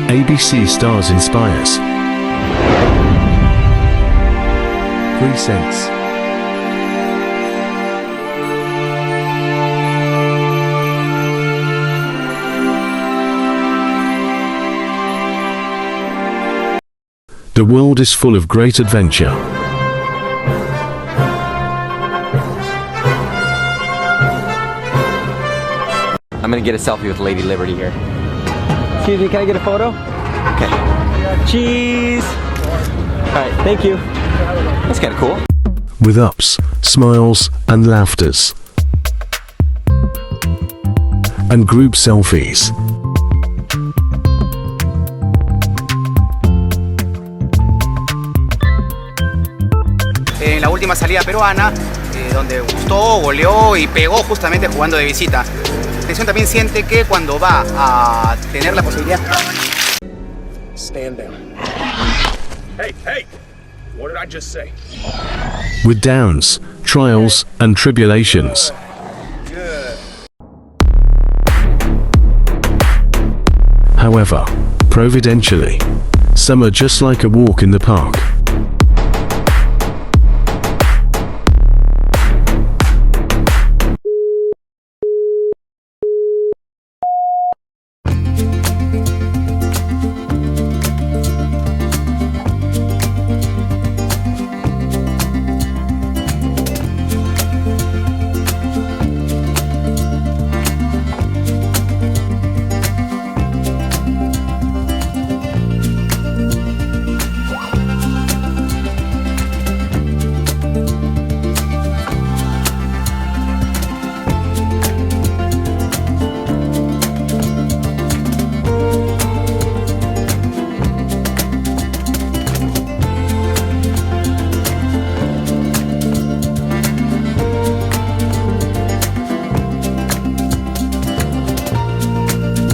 ABC Stars inspires. 3 cents. The world is full of great adventure. I'm gonna get a selfie with Lady Liberty here. Excuse me, can I get a photo? Okay. Cheese! Alright, thank you. That's kinda cool. With ups, smiles, and laughters. And group selfies. En la última salida peruana, donde gustó, goleó y pegó justamente jugando de visita. La selección también siente que cuando va a tener la posibilidad... Stand down. Hey, hey! What did I just say? With downs, trials, and tribulations. However, providentially, some are just like a walk in the park.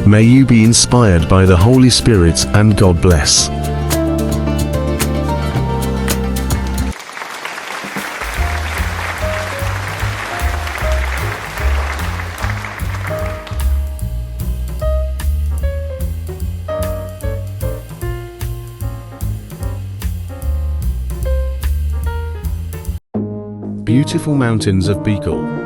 May you be inspired by the Holy Spirit and God bless. Beautiful mountains of Bicol.